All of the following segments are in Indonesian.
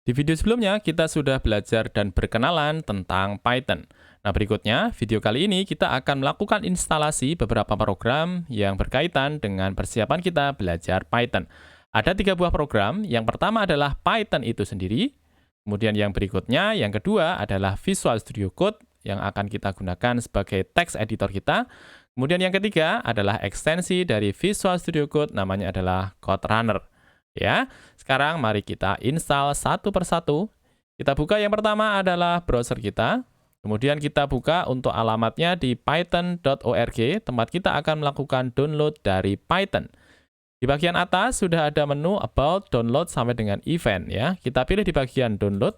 Di video sebelumnya, kita sudah belajar dan berkenalan tentang Python. Nah, berikutnya, video kali ini kita akan melakukan instalasi beberapa program yang berkaitan dengan persiapan kita belajar Python. Ada 3 buah program. Yang pertama adalah Python itu sendiri. Kemudian yang berikutnya, yang kedua adalah Visual Studio Code yang akan kita gunakan sebagai text editor kita. Kemudian yang ketiga adalah ekstensi dari Visual Studio Code, namanya adalah Code Runner. Ya, sekarang mari kita install satu persatu. Kita buka yang pertama adalah browser kita. Kemudian kita buka untuk alamatnya di python.org, tempat kita akan melakukan download dari Python. Di bagian atas sudah ada menu About, Download, sampai dengan Event. Ya, kita pilih di bagian Download.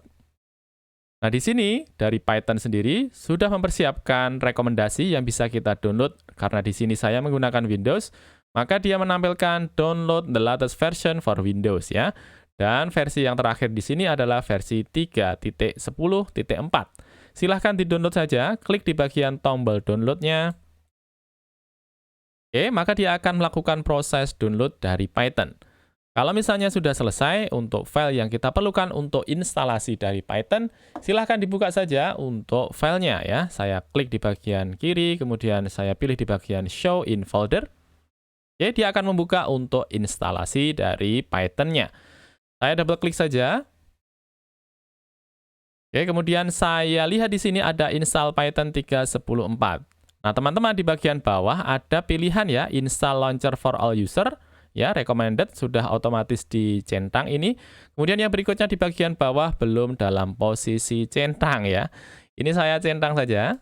Nah, di sini dari Python sendiri sudah mempersiapkan rekomendasi yang bisa kita download. Karena di sini saya menggunakan Windows, maka dia menampilkan download the latest version for Windows ya. Dan versi yang terakhir di sini adalah versi 3.10.4. Silahkan di-download saja, klik di bagian tombol downloadnya. Oke, maka dia akan melakukan proses download dari Python. Kalau misalnya sudah selesai untuk file yang kita perlukan untuk instalasi dari Python, silahkan dibuka saja untuk filenya ya. Saya klik di bagian kiri, kemudian saya pilih di bagian Show in Folder. Oke, dia akan membuka untuk instalasi dari Python-nya. Saya double klik saja. Oke, kemudian saya lihat di sini ada install Python 3.10.4. Nah, teman-teman di bagian bawah ada pilihan ya, install launcher for all user. Ya, recommended sudah otomatis dicentang ini. Kemudian yang berikutnya di bagian bawah belum dalam posisi centang ya. Ini saya centang saja.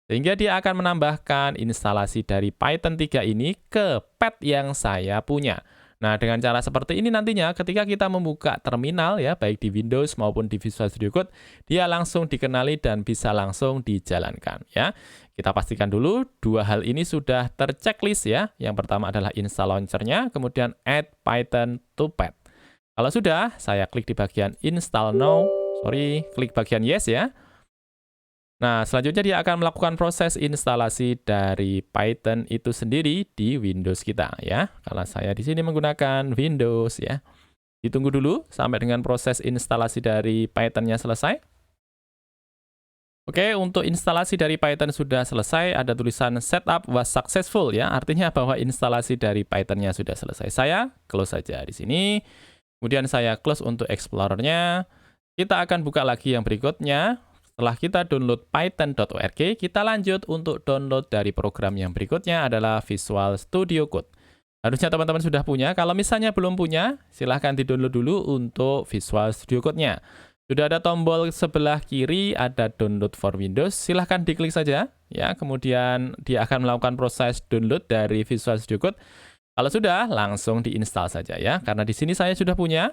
Sehingga dia akan menambahkan instalasi dari Python 3 ini ke pad yang saya punya. Nah, dengan cara seperti ini nantinya ketika kita membuka terminal ya, baik di Windows maupun di Visual Studio Code, dia langsung dikenali dan bisa langsung dijalankan ya. Kita pastikan dulu dua hal ini sudah terchecklist ya. Yang pertama adalah install launcher-nya, kemudian add Python to pad. Kalau sudah, saya klik di bagian install now. Klik bagian yes ya. Nah, selanjutnya dia akan melakukan proses instalasi dari Python itu sendiri di Windows kita ya. Karena saya di sini menggunakan Windows ya. Ditunggu dulu sampai dengan proses instalasi dari Python-nya selesai. Oke, untuk instalasi dari Python sudah selesai, ada tulisan setup was successful ya, artinya bahwa instalasi dari Python-nya sudah selesai. Saya close saja di sini. Kemudian saya close untuk Explorer-nya. Kita akan buka lagi yang berikutnya. Setelah kita download python.org, kita lanjut untuk download dari program yang berikutnya adalah Visual Studio Code. Harusnya teman-teman sudah punya. Kalau misalnya belum punya, silahkan di-download dulu untuk Visual Studio Code-nya. Sudah ada tombol sebelah kiri, ada download for Windows. Silahkan diklik saja, ya. Kemudian dia akan melakukan proses download dari Visual Studio Code. Kalau sudah, langsung diinstal saja ya. Karena di sini saya sudah punya.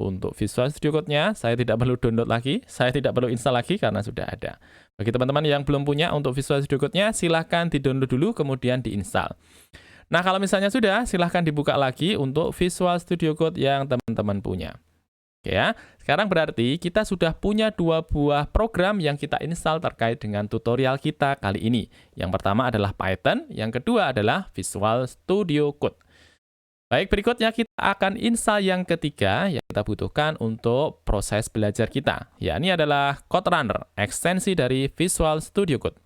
Untuk Visual Studio Code-nya, saya tidak perlu download lagi. Saya tidak perlu install lagi karena sudah ada. Bagi teman-teman yang belum punya untuk Visual Studio Code-nya, silahkan di-download dulu, kemudian diinstal. Nah, kalau misalnya sudah, silahkan dibuka lagi untuk Visual Studio Code yang teman-teman punya. Oke ya, sekarang berarti kita sudah punya 2 buah program yang kita install terkait dengan tutorial kita kali ini. Yang pertama adalah Python, yang kedua adalah Visual Studio Code. Baik, berikutnya kita akan install yang ketiga yang kita butuhkan untuk proses belajar kita. Ya, ini adalah Code Runner, ekstensi dari Visual Studio Code.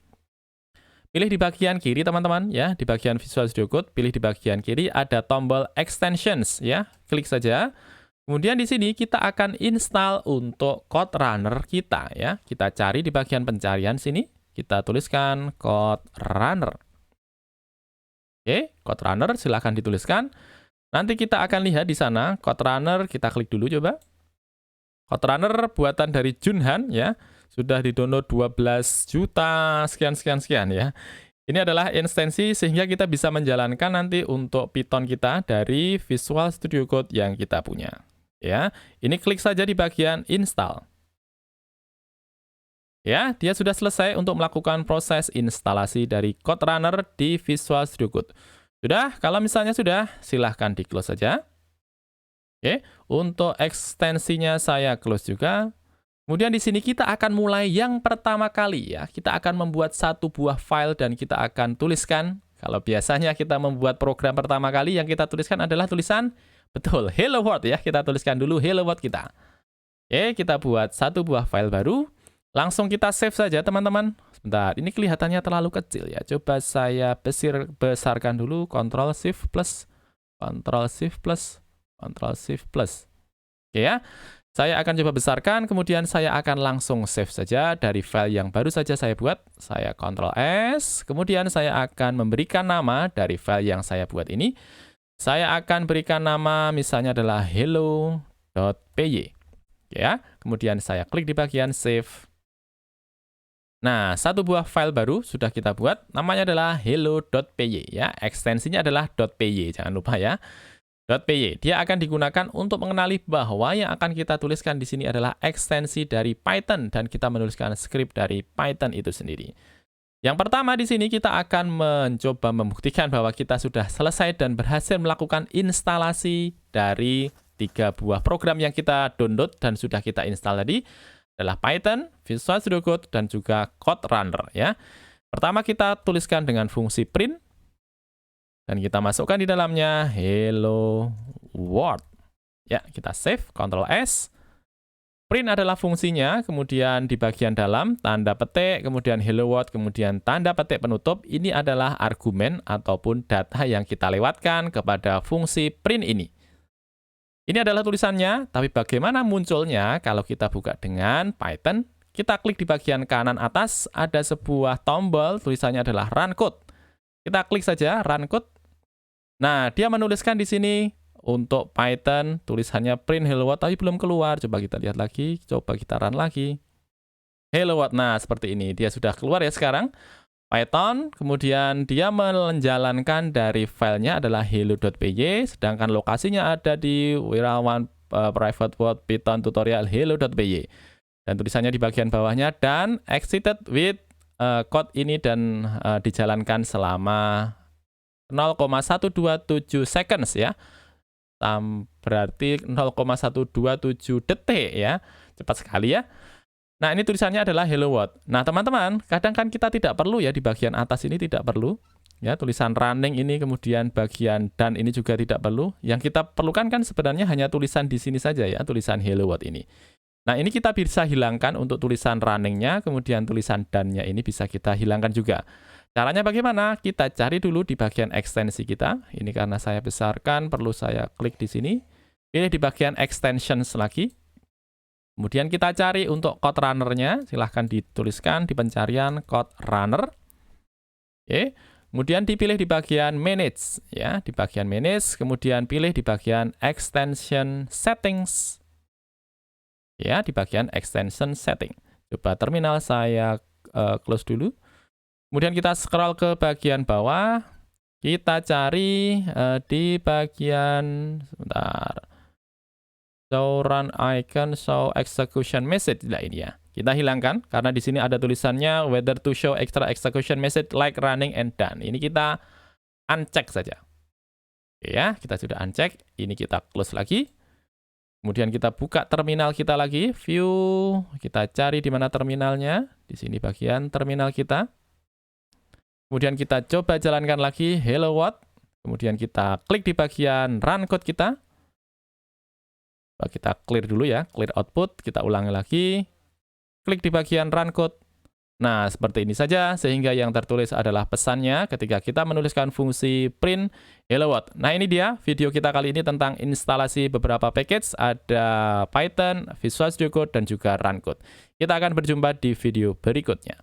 Pilih di bagian kiri teman-teman ya, di bagian Visual Studio Code, pilih di bagian kiri ada tombol Extensions ya, klik saja. Kemudian di sini kita akan install untuk Code Runner kita ya. Kita cari di bagian pencarian sini, kita tuliskan Code Runner. Oke, Code Runner silahkan dituliskan. Nanti kita akan lihat di sana Code Runner, kita klik dulu coba. Code Runner buatan dari Junhan ya. Sudah di-download 12 juta sekian ya. Ini adalah instansi sehingga kita bisa menjalankan nanti untuk Python kita dari Visual Studio Code yang kita punya. Ya, ini klik saja di bagian install. Ya, dia sudah selesai untuk melakukan proses instalasi dari Code Runner di Visual Studio Code. Sudah, kalau misalnya sudah, silahkan di close saja. Oke, untuk ekstensinya saya close juga. Kemudian di sini kita akan mulai yang pertama kali ya. Kita akan membuat satu buah file dan kita akan tuliskan. Kalau biasanya kita membuat program pertama kali yang kita tuliskan adalah tulisan betul, hello world ya, kita tuliskan dulu hello world kita. Oke, kita buat satu buah file baru. Langsung kita save saja, teman-teman. Sebentar, ini kelihatannya terlalu kecil ya. Coba saya besarkan dulu, Ctrl Shift plus, Ctrl Shift plus, Ctrl Shift plus. Oke ya. Saya akan coba besarkan, kemudian saya akan langsung save saja dari file yang baru saja saya buat. Saya Ctrl S, kemudian saya akan memberikan nama dari file yang saya buat ini. Saya akan berikan nama misalnya adalah hello.py. Ya, kemudian saya klik di bagian save. Nah, satu buah file baru sudah kita buat, namanya adalah hello.py ya. Ekstensinya adalah .py, jangan lupa ya. .py. Dia akan digunakan untuk mengenali bahwa yang akan kita tuliskan di sini adalah ekstensi dari Python dan kita menuliskan skrip dari Python itu sendiri. Yang pertama di sini kita akan mencoba membuktikan bahwa kita sudah selesai dan berhasil melakukan instalasi dari 3 buah program yang kita download dan sudah kita install tadi adalah Python, Visual Studio Code, dan juga Code Runner ya. Pertama kita tuliskan dengan fungsi print dan kita masukkan di dalamnya hello world. Ya, kita save, Ctrl S. Print adalah fungsinya, kemudian di bagian dalam tanda petik, kemudian hello world, kemudian tanda petik penutup. Ini adalah argumen ataupun data yang kita lewatkan kepada fungsi print ini. Ini adalah tulisannya, tapi bagaimana munculnya kalau kita buka dengan Python? Kita klik di bagian kanan atas, ada sebuah tombol, tulisannya adalah Run Code. Kita klik saja Run Code. Nah, dia menuliskan di sini untuk Python, tulisannya print hello world, tapi belum keluar. Coba kita lihat lagi, coba kita run lagi. Hello world, nah seperti ini, dia sudah keluar ya sekarang. Python, kemudian dia menjalankan dari filenya adalah hello.py, sedangkan lokasinya ada di Wirawan Private World Python tutorial hello.py. Dan tulisannya di bagian bawahnya, dan executed with code ini dan dijalankan selama 0,127 seconds ya. Berarti 0,127 detik ya. Cepat sekali ya. Nah, ini tulisannya adalah hello world. Nah, teman-teman, kadang kan kita tidak perlu ya di bagian atas ini tidak perlu. Ya, tulisan running ini kemudian bagian dan ini juga tidak perlu. Yang kita perlukan kan sebenarnya hanya tulisan di sini saja ya, tulisan hello world ini. Nah, ini kita bisa hilangkan untuk tulisan runningnya, kemudian tulisan dan-nya ini bisa kita hilangkan juga. Caranya bagaimana? Kita cari dulu di bagian ekstensi kita. Ini karena saya besarkan, perlu saya klik di sini. Pilih di bagian extensions lagi. Kemudian kita cari untuk code runner-nya, silahkan dituliskan di pencarian code runner. Oke. Kemudian dipilih di bagian manage, ya, di bagian manage, kemudian pilih di bagian extension settings. Ya, di bagian extension setting. Coba terminal saya close dulu. Kemudian kita scroll ke bagian bawah, kita cari di bagian, sebentar, show run icon, show execution message. Nah, ini ya. Kita hilangkan karena di sini ada tulisannya whether to show extra execution message like running and done. Ini kita uncheck saja. Oke ya, kita sudah uncheck. Ini kita close lagi. Kemudian kita buka terminal kita lagi, view, kita cari di mana terminalnya. Di sini bagian terminal kita. Kemudian kita coba jalankan lagi hello world. Kemudian kita klik di bagian run code kita. Kita clear dulu ya, clear output, kita ulangi lagi. Klik di bagian run code. Nah, seperti ini saja, sehingga yang tertulis adalah pesannya ketika kita menuliskan fungsi print hello world. Nah, ini dia video kita kali ini tentang instalasi beberapa package, ada Python, Visual Studio Code, dan juga run code. Kita akan berjumpa di video berikutnya.